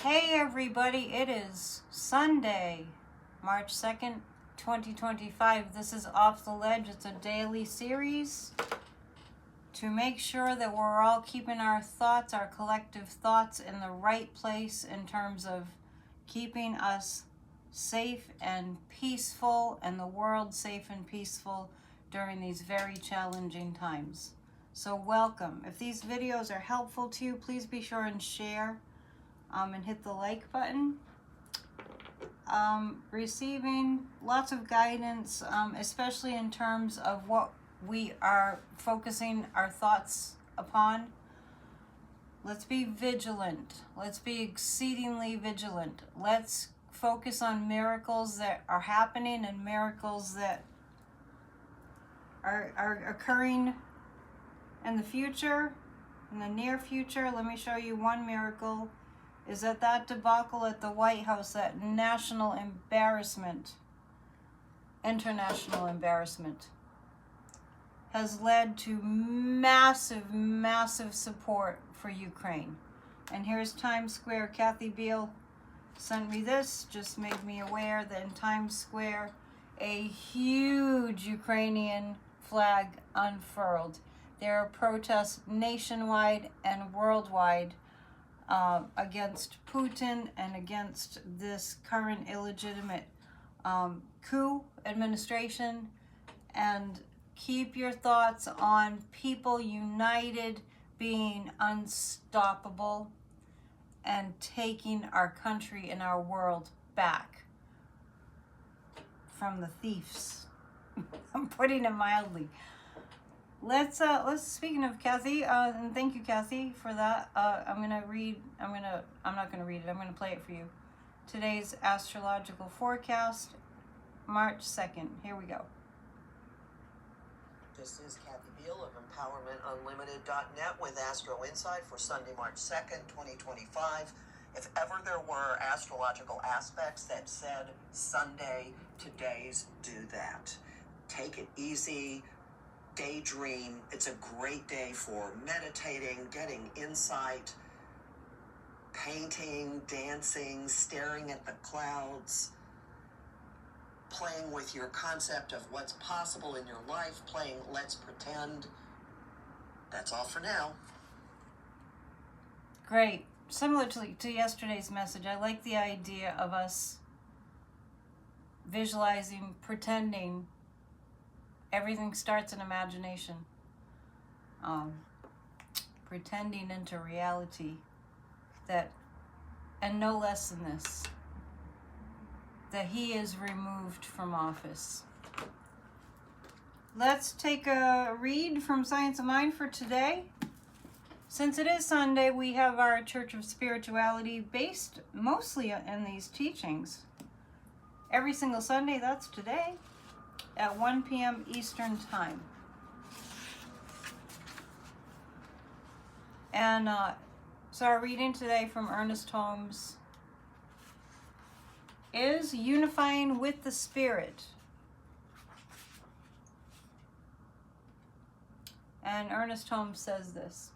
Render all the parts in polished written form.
Hey everybody, it is Sunday, March 2nd, 2025. This is Off the Ledge. It's a daily series to make sure that we're all keeping our thoughts, our collective thoughts, in the right place in terms of keeping us safe and peaceful and the world safe and peaceful during these very challenging times. So welcome. If these videos are helpful to you, please be sure and share. And hit the like button. Receiving lots of guidance, especially in terms of what we are focusing our thoughts upon. Let's be vigilant. Let's be exceedingly vigilant. Let's focus on miracles that are happening and miracles that are occurring in the future, in the near future. Let me show you one miracle. Is that debacle at the White House, that national embarrassment, international embarrassment, has led to massive, massive support for Ukraine. And here's Times Square. Kathy Beale sent me this, just made me aware that in Times Square, a huge Ukrainian flag unfurled. There are protests nationwide and worldwide against Putin and against this current illegitimate coup administration. And keep your thoughts on people united, being unstoppable, and taking our country and our world back from the thieves. I'm putting it mildly. Let's speaking of Kathy, and thank you, Kathy, for that. I'm not gonna read it. I'm gonna play it for you. Today's astrological forecast, March 2nd. Here we go. This is Kathy Beale of EmpowermentUnlimited.net with Astro Insight for Sunday, March 2nd, 2025. If ever there were astrological aspects that said Sunday, today's do that. Take it easy. Daydream. It's a great day for meditating, getting insight, painting, dancing, staring at the clouds, playing with your concept of what's possible in your life, playing Let's Pretend. That's all for now. Great. Similar to yesterday's message, I like the idea of us visualizing, pretending. Everything starts in imagination. Pretending into reality that, and no less than this, that he is removed from office. Let's take a read from Science of Mind for today. Since it is Sunday, we have our Church of Spirituality based mostly in these teachings. Every single Sunday, that's today, at 1 p.m. Eastern Time. And so our reading today from Ernest Holmes is Unifying with the Spirit. And Ernest Holmes says this: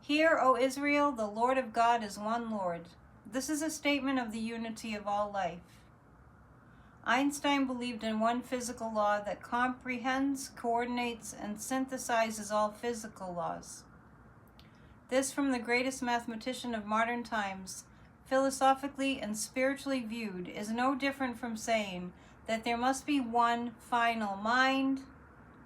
"Hear, O Israel, the Lord of God is one Lord. This is a statement of the unity of all life. Einstein believed in one physical law that comprehends, coordinates, and synthesizes all physical laws. This, from the greatest mathematician of modern times, philosophically and spiritually viewed, is no different from saying that there must be one final mind,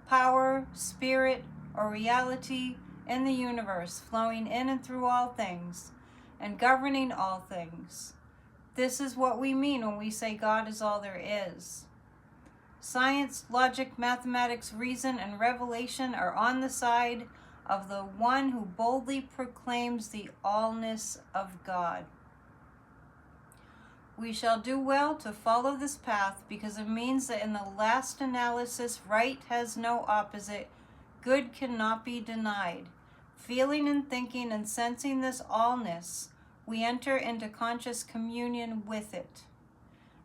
power, spirit, or reality in the universe, flowing in and through all things, and governing all things. This is what we mean when we say God is all there is. Science, logic, mathematics, reason, and revelation are on the side of the one who boldly proclaims the allness of God. We shall do well to follow this path because it means that in the last analysis, right has no opposite, good cannot be denied. Feeling and thinking and sensing this allness, we enter into conscious communion with it.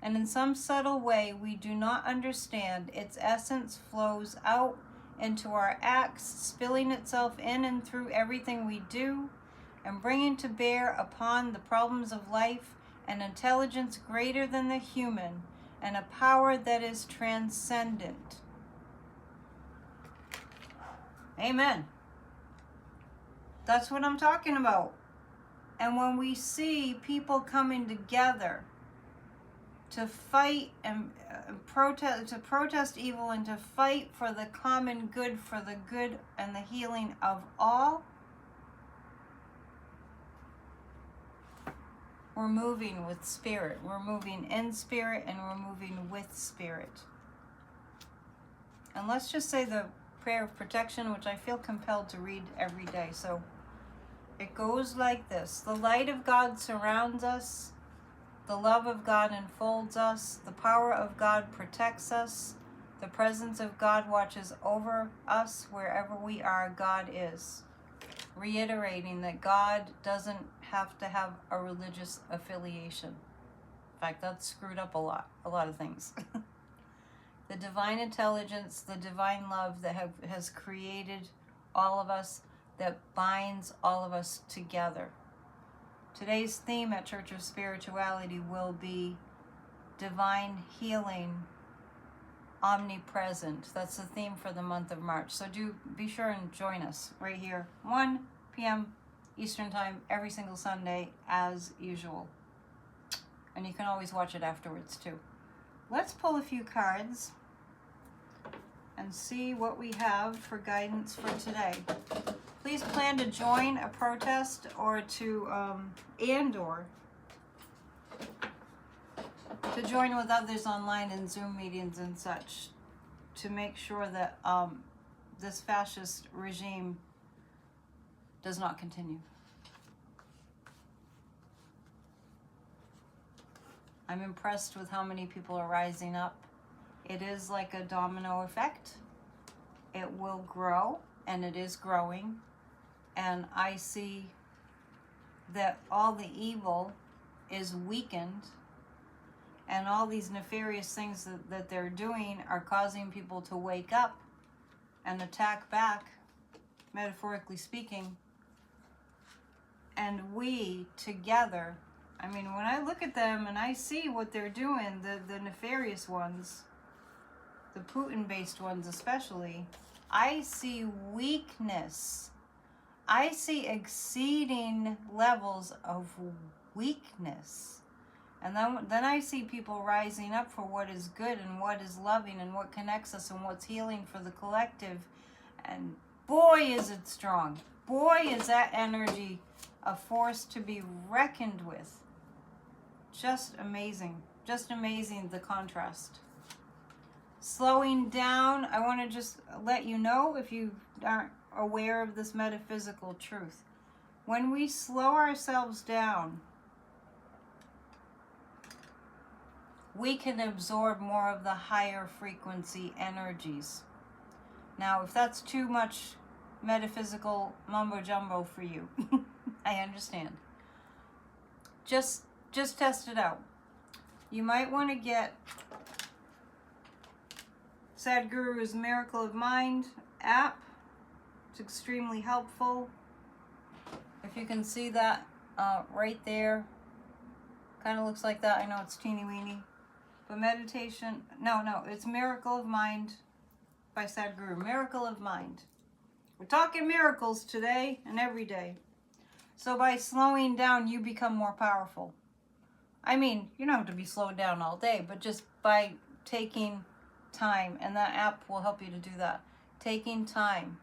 And in some subtle way we do not understand, its essence flows out into our acts, spilling itself in and through everything we do, and bringing to bear upon the problems of life an intelligence greater than the human and a power that is transcendent. Amen. That's what I'm talking about. And when we see people coming together to fight and protest evil and to fight for the common good, for the good and the healing of all, we're moving with spirit. We're moving in spirit and we're moving with spirit. And let's just say the prayer of protection, which I feel compelled to read every day. So it goes like this. The light of God surrounds us. The love of God enfolds us. The power of God protects us. The presence of God watches over us. Wherever we are, God is. Reiterating that God doesn't have to have a religious affiliation. In fact, that's screwed up a lot of things. The divine intelligence, the divine love that has created all of us, that binds all of us together. Today's theme at Church of Spirituality will be divine healing, omnipresent. That's the theme for the month of March. So do be sure and join us right here, 1 p.m. Eastern Time, every single Sunday, as usual. And you can always watch it afterwards, too. Let's pull a few cards and see what we have for guidance for today. Please plan to join a protest or to join with others online in Zoom meetings and such to make sure that this fascist regime does not continue. I'm impressed with how many people are rising up. It is like a domino effect. It will grow, and it is growing. And I see that all the evil is weakened, and all these nefarious things that they're doing are causing people to wake up and attack back, metaphorically speaking. And we together, I mean, when I look at them and I see what they're doing, the nefarious ones, the Putin-based ones especially, I see weakness. I see exceeding levels of weakness. And then I see people rising up for what is good and what is loving and what connects us and what's healing for the collective. And boy, is it strong. Boy, is that energy a force to be reckoned with. Just amazing. Just amazing, the contrast. Slowing down, I want to just let you know, if you aren't aware of this metaphysical truth. When we slow ourselves down, we can absorb more of the higher frequency energies. Now, if that's too much metaphysical mumbo jumbo for you, I understand. Just test it out. You might want to get Sadhguru's Miracle of Mind app. It's extremely helpful. If you can see that right there, kind of looks like that. I know it's teeny weeny, but meditation. No, it's Miracle of Mind by Sadhguru. Miracle of Mind. We're talking miracles today and every day. So by slowing down, you become more powerful. I mean, you don't have to be slowed down all day, but just by taking time, and that app will help you to do that. Taking time.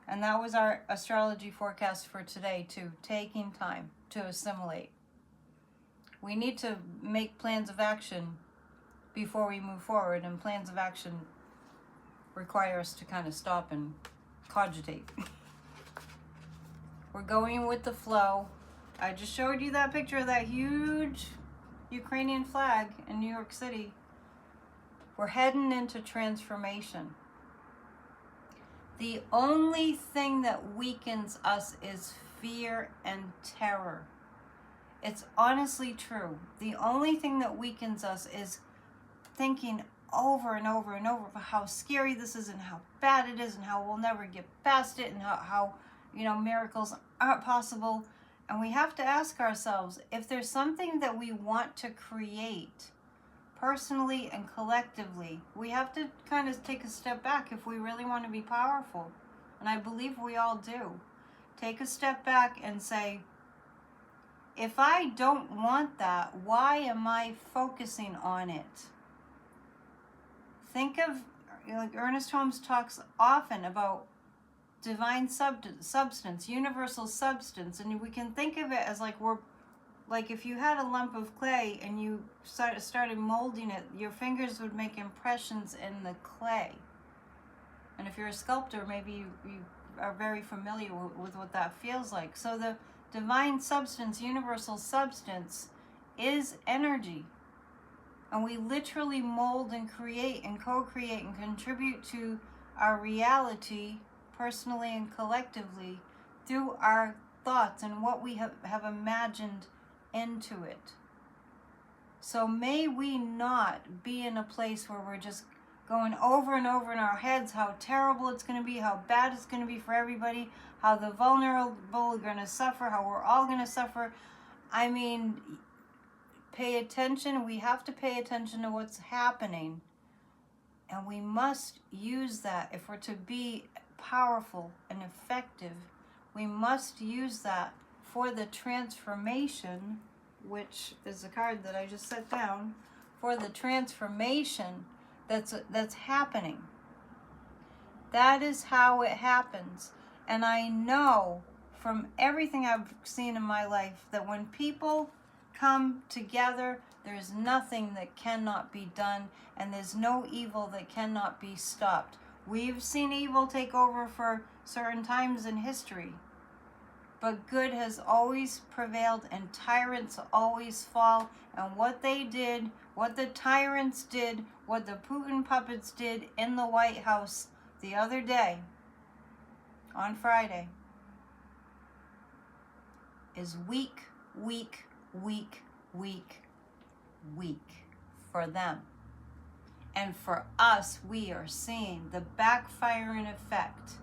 And that was our astrology forecast for today too. Taking time to assimilate. We need to make plans of action before we move forward, and plans of action require us to kind of stop and cogitate. We're going with the flow. I just showed you that picture of that huge Ukrainian flag in New York City. We're heading into transformation. The only thing that weakens us is fear and terror. It's honestly true. The only thing that weakens us is thinking over and over and over about how scary this is and how bad it is and how we'll never get past it and how miracles aren't possible. And we have to ask ourselves, if there's something that we want to create personally and collectively, we have to kind of take a step back if we really want to be powerful. And I believe we all do. Take a step back and say, if I don't want that, why am I focusing on it? Think of, like Ernest Holmes talks often about divine substance, universal substance, and we can think of it as like if you had a lump of clay and you started molding it, your fingers would make impressions in the clay. And if you're a sculptor, maybe you are very familiar with what that feels like. So the divine substance, universal substance, is energy. And we literally mold and create and co-create and contribute to our reality, personally and collectively, through our thoughts and what we have imagined into it. So may we not be in a place where we're just going over and over in our heads how terrible it's going to be, how bad it's going to be for everybody, how the vulnerable are going to suffer, how we're all going to suffer. I mean, pay attention. We have to pay attention to what's happening. And we must use that if we're to be powerful and effective. We must use that for the transformation, which is the card that I just set down, for the transformation that's happening. That is how it happens. And I know from everything I've seen in my life that when people come together, there's nothing that cannot be done, and there's no evil that cannot be stopped. We've seen evil take over for certain times in history, but good has always prevailed and tyrants always fall. And what they did, what the tyrants did, what the Putin puppets did in the White House the other day, on Friday, is weak, weak, weak, weak, weak for them. And for us, we are seeing the backfiring effect.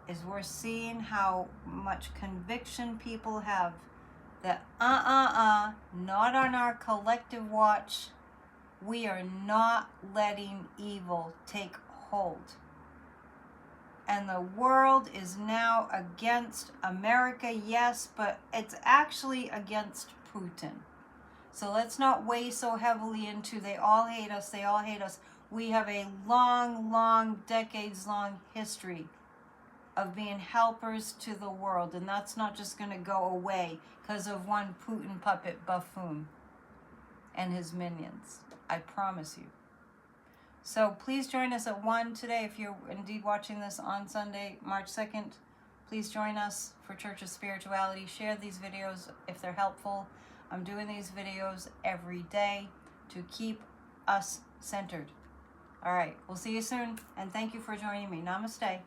Is we're seeing how much conviction people have that not on our collective watch. We are not letting evil take hold. And the world is now against America, yes, but it's actually against Putin. So let's not weigh so heavily into they all hate us, they all hate us. We have a long, decades-long history of being helpers to the world, and that's not just going to go away because of one Putin puppet buffoon and his minions. I promise you. So please join us at 1 today. If you're indeed watching this on Sunday, March 2nd, please join us for Church of Spirituality. Share these videos if they're helpful. I'm doing these videos every day to keep us centered. All right, we'll see you soon, and thank you for joining me. Namaste.